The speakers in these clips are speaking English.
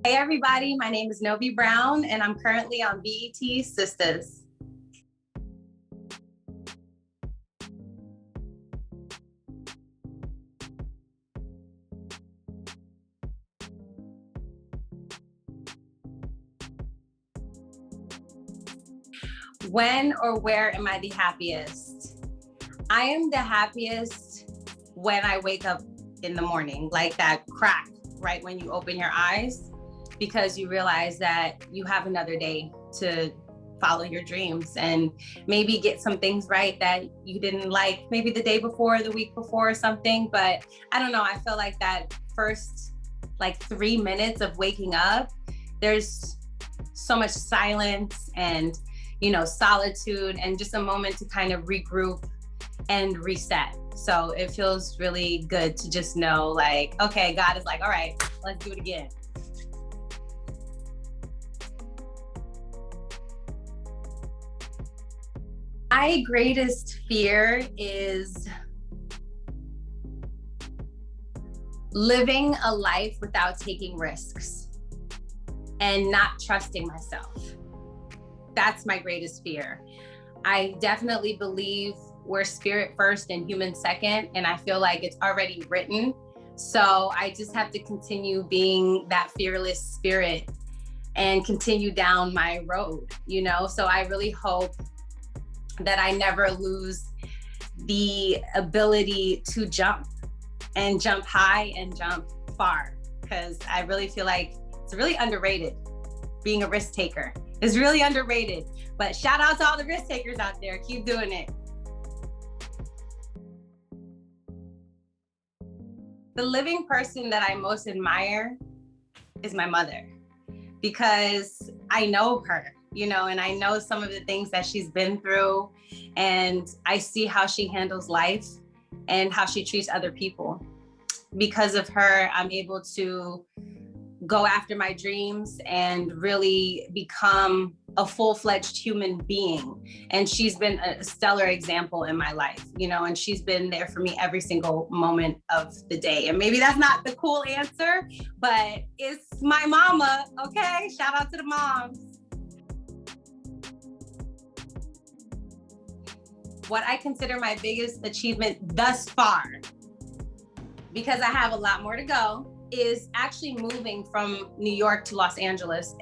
Hey everybody, my name is Novi Brown and I'm currently on BET Sisters. When or where am I the happiest? I am the happiest when I wake up in the morning, like that crack right when you open your eyes, because you realize that you have another day to follow your dreams and maybe get some things right that you didn't like maybe the day before, the week before or something. But I don't know, I feel like that first 3 minutes of waking up, there's so much silence and solitude and just a moment to kind of regroup and reset. So it feels really good to just know okay, God is like, all right, let's do it again. My greatest fear is living a life without taking risks and not trusting myself. That's my greatest fear. I definitely believe we're spirit first and human second, and I feel like it's already written. So I just have to continue being that fearless spirit and continue down my road, So I really hope that I never lose the ability to jump high and jump far, because I really feel like it's really underrated. Being a risk taker is really underrated, but shout out to all the risk takers out there. Keep doing it. The living person that I most admire is my mother, because I know her, and I know some of the things that she's been through, and I see how she handles life and how she treats other people. Because of her, I'm able to go after my dreams and really become a full-fledged human being. And she's been a stellar example in my life, and she's been there for me every single moment of the day. And maybe that's not the cool answer, but it's my mama, okay? Shout out to the moms. What I consider my biggest achievement thus far, because I have a lot more to go, is actually moving from New York to Los Angeles.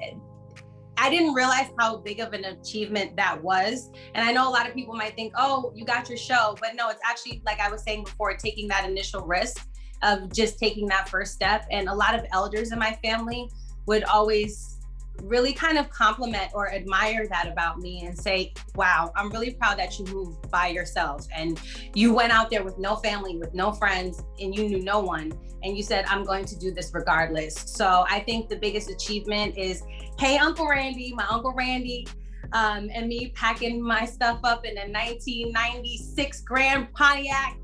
I didn't realize how big of an achievement that was. And I know a lot of people might think, oh, you got your show, but no, it's actually, like I was saying before, taking that initial risk of just taking that first step. And a lot of elders in my family would always really kind of compliment or admire that about me and say, wow, I'm really proud that you moved by yourself and you went out there with no family, with no friends, and you knew no one. And you said, I'm going to do this regardless. So I think the biggest achievement is, hey, Uncle Randy, my Uncle Randy, and me packing my stuff up in a 1996 Grand Pontiac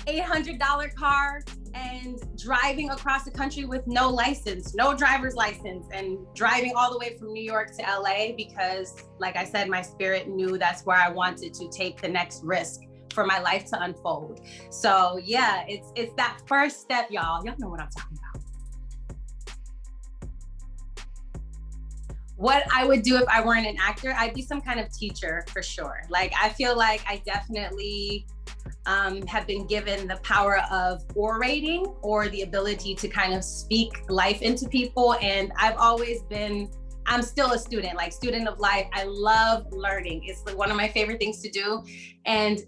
$800 car and driving across the country with no license, no driver's license, and driving all the way from New York to LA because, like I said, my spirit knew that's where I wanted to take the next risk for my life to unfold. So yeah, it's that first step, y'all. Y'all know what I'm talking about. What I would do if I weren't an actor, I'd be some kind of teacher for sure. I feel like I definitely have been given the power of orating or the ability to kind of speak life into people. And I'm still a student, student of life. I love learning. It's one of my favorite things to do. And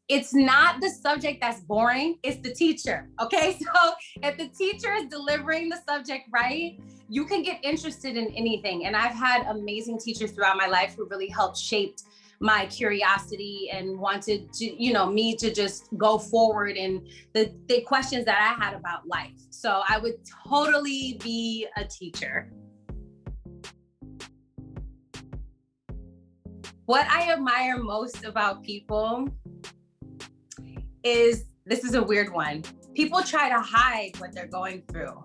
it's not the subject that's boring, it's the teacher, okay? So if the teacher is delivering the subject right, you can get interested in anything. And I've had amazing teachers throughout my life who really helped shape my curiosity and wanted to, me to just go forward in the questions that I had about life. So I would totally be a teacher. What I admire most about people is, this is a weird one. People try to hide what they're going through.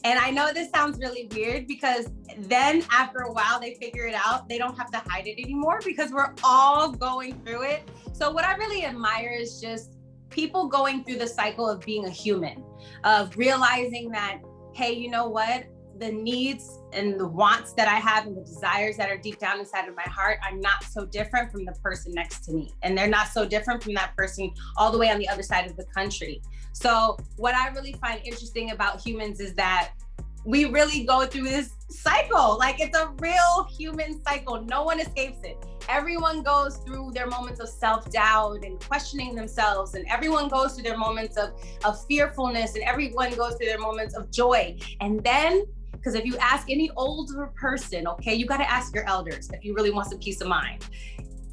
And I know this sounds really weird because then after a while they figure it out. They don't have to hide it anymore because we're all going through it. So what I really admire is just people going through the cycle of being a human, of realizing that, hey, you know what? the needs and the wants that I have and the desires that are deep down inside of my heart are not so different from the person next to me. And they're not so different from that person all the way on the other side of the country. So what I really find interesting about humans is that we really go through this cycle. Like, it's a real human cycle. No one escapes it. Everyone goes through their moments of self-doubt and questioning themselves, and everyone goes through their moments of fearfulness, and everyone goes through their moments of joy. And then, because if you ask any older person, okay, you got to ask your elders if you really want some peace of mind.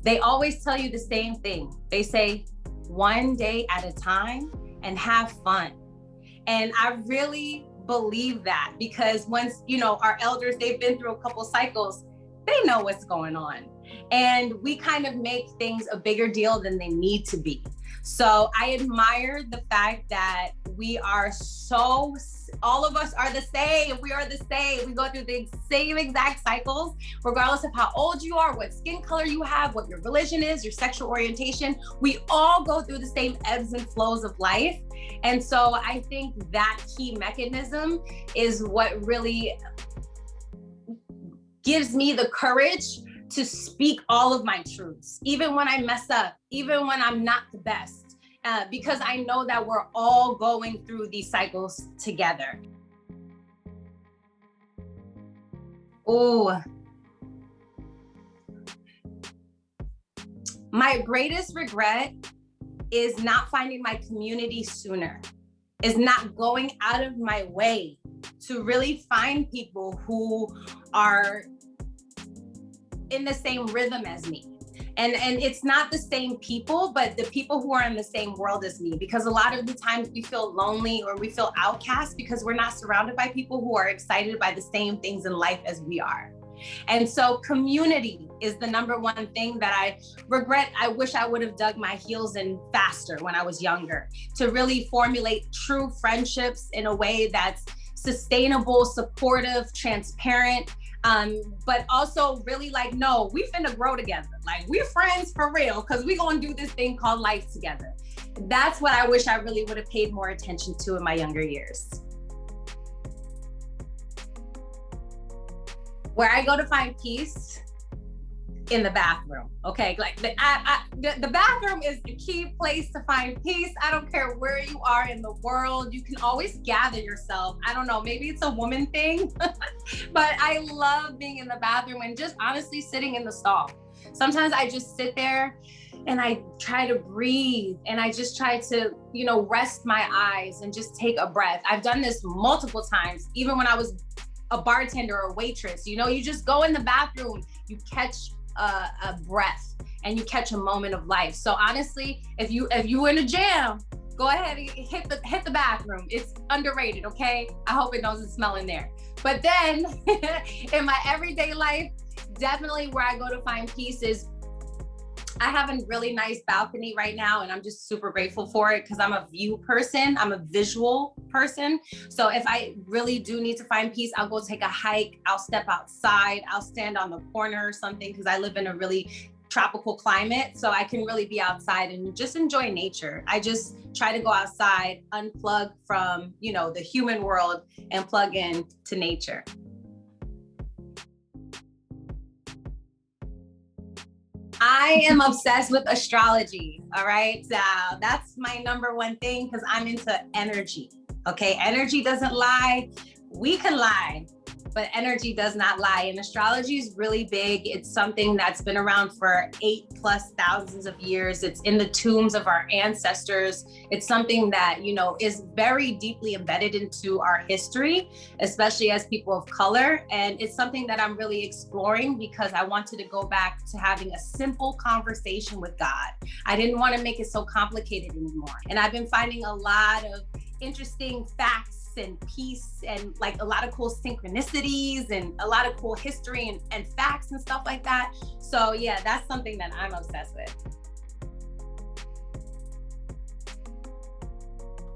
They always tell you the same thing. They say, one day at a time and have fun. And I really believe that, because once, you know, our elders, they've been through a couple cycles, they know what's going on. And we kind of make things a bigger deal than they need to be. So I admire the fact that we are so, all of us are the same. We are the same. We go through the same exact cycles, regardless of how old you are, what skin color you have, what your religion is, your sexual orientation. We all go through the same ebbs and flows of life. And so I think that key mechanism is what really gives me the courage to speak all of my truths, even when I mess up, even when I'm not the best, because I know that we're all going through these cycles together. Oh, my greatest regret is not finding my community sooner, is not going out of my way to really find people who are in the same rhythm as me. And it's not the same people, but the people who are in the same world as me, because a lot of the times we feel lonely or we feel outcast because we're not surrounded by people who are excited by the same things in life as we are. And so community is the number one thing that I regret. I wish I would have dug my heels in faster when I was younger, to really formulate true friendships in a way that's sustainable, supportive, transparent, but also really like, no, we finna grow together. Like, we're friends for real, because we gonna do this thing called life together. That's what I wish I really would have paid more attention to in my younger years. Where I go to find peace, in the bathroom, okay? Like the bathroom is the key place to find peace. I don't care where you are in the world. You can always gather yourself. I don't know, maybe it's a woman thing, but I love being in the bathroom and just honestly sitting in the stall. Sometimes I just sit there and I try to breathe, and I just try to, you know, rest my eyes and just take a breath. I've done this multiple times, even when I was a bartender or a waitress. You know, you just go in the bathroom, you catch a breath, and you catch a moment of life. So honestly, if you're in a jam, go ahead and hit the bathroom. It's underrated, okay? I hope it doesn't smell in there. But then in my everyday life, definitely where I go to find peace is, I have a really nice balcony right now, and I'm just super grateful for it, because I'm a view person. I'm a visual person. So if I really do need to find peace, I'll go take a hike. I'll step outside. I'll stand on the corner or something, because I live in a really tropical climate. So I can really be outside and just enjoy nature. I just try to go outside, unplug from, you know, the human world, and plug in to nature. I am obsessed with astrology, all right? That's my number one thing, because I'm into energy, okay? Energy doesn't lie. We can lie, but energy does not lie. And astrology is really big. It's something that's been around for 8+ thousands of years. It's in the tombs of our ancestors. It's something that, you know, is very deeply embedded into our history, especially as people of color. And it's something that I'm really exploring, because I wanted to go back to having a simple conversation with God. I didn't want to make it so complicated anymore. And I've been finding a lot of interesting facts and peace, and like a lot of cool synchronicities, and a lot of cool history and facts and stuff like that. So yeah, that's something that I'm obsessed with.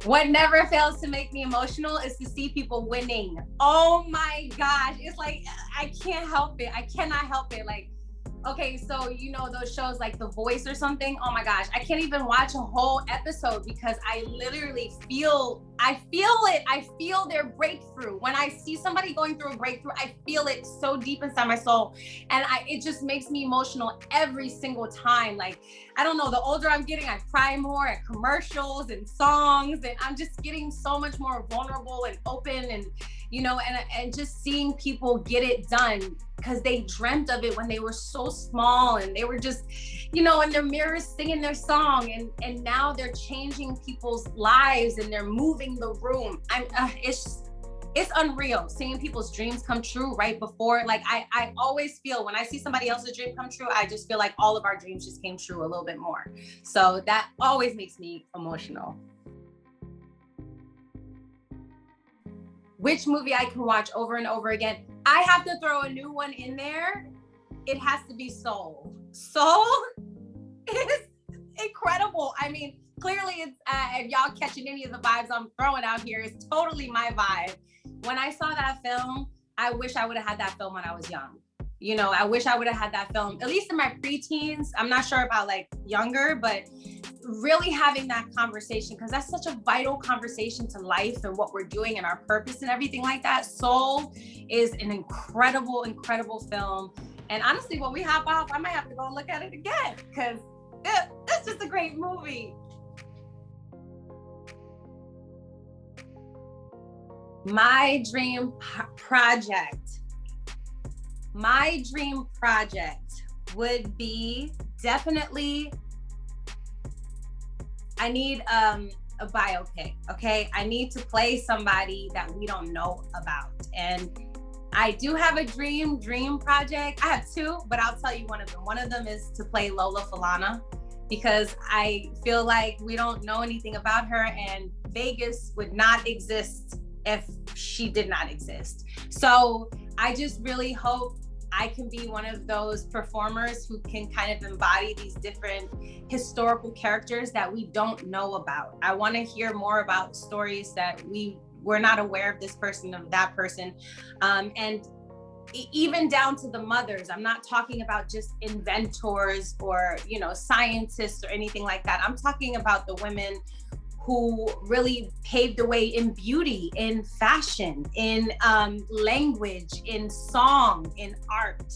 What never fails to make me emotional is to see people winning. Oh my gosh, it's like, I can't help it. I cannot help it. Like, Okay, so you know those shows like The Voice or something? Oh my gosh, I can't even watch a whole episode because I literally feel it. I feel their breakthrough. When I see somebody going through a breakthrough, I feel it so deep inside my soul. And it just makes me emotional every single time. Like, I don't know, the older I'm getting, I cry more at commercials and songs, and I'm just getting so much more vulnerable and open, and you know, and just seeing people get it done because they dreamt of it when they were so small, and they were just, you know, in their mirrors singing their song, and now they're changing people's lives and they're moving the room. It's unreal seeing people's dreams come true right before. Like I always feel when I see somebody else's dream come true, I just feel like all of our dreams just came true a little bit more. So that always makes me emotional. Which movie I can watch over and over again? I have to throw a new one in there. It has to be Soul. Soul is incredible. I mean, clearly it's, if y'all catching any of the vibes I'm throwing out here, it's totally my vibe. When I saw that film, I wish I would have had that film when I was young. You know, I wish I would have had that film, at least in my preteens. I'm not sure about like younger, but really having that conversation, because that's such a vital conversation to life and what we're doing and our purpose and everything like that. Soul is an incredible, incredible film. And honestly, when we hop off, I might have to go look at it again because it's just a great movie. My dream project would be definitely, I need a biopic, okay? I need to play somebody that we don't know about. And I do have a dream project. I have two, but I'll tell you one of them. One of them is to play Lola Falana, because I feel like we don't know anything about her, and Vegas would not exist if she did not exist. So I just really hope I can be one of those performers who can kind of embody these different historical characters that we don't know about. I want to hear more about stories that we're not aware of, this person, of that person. And even down to the mothers. I'm not talking about just inventors or, you know, scientists or anything like that. I'm talking about the women who really paved the way in beauty, in fashion, in language, in song, in art.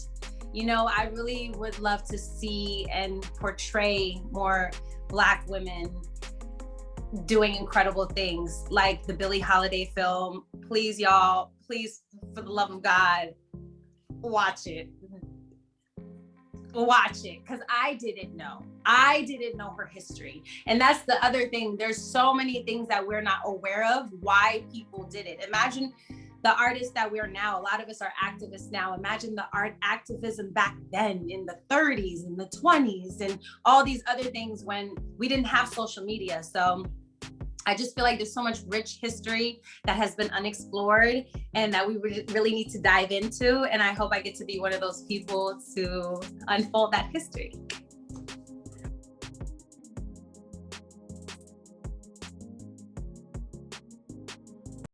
You know, I really would love to see and portray more Black women doing incredible things, like the Billie Holiday film. Please, y'all, please, for the love of God, watch it, because I didn't know her history. And that's the other thing. There's so many things that we're not aware of, why people did it. Imagine the artists that we're now. A lot of us are activists now. Imagine the art activism back then in the 30s and the 20s and all these other things when we didn't have social media. So I just feel like there's so much rich history that has been unexplored and that we really need to dive into. And I hope I get to be one of those people to unfold that history.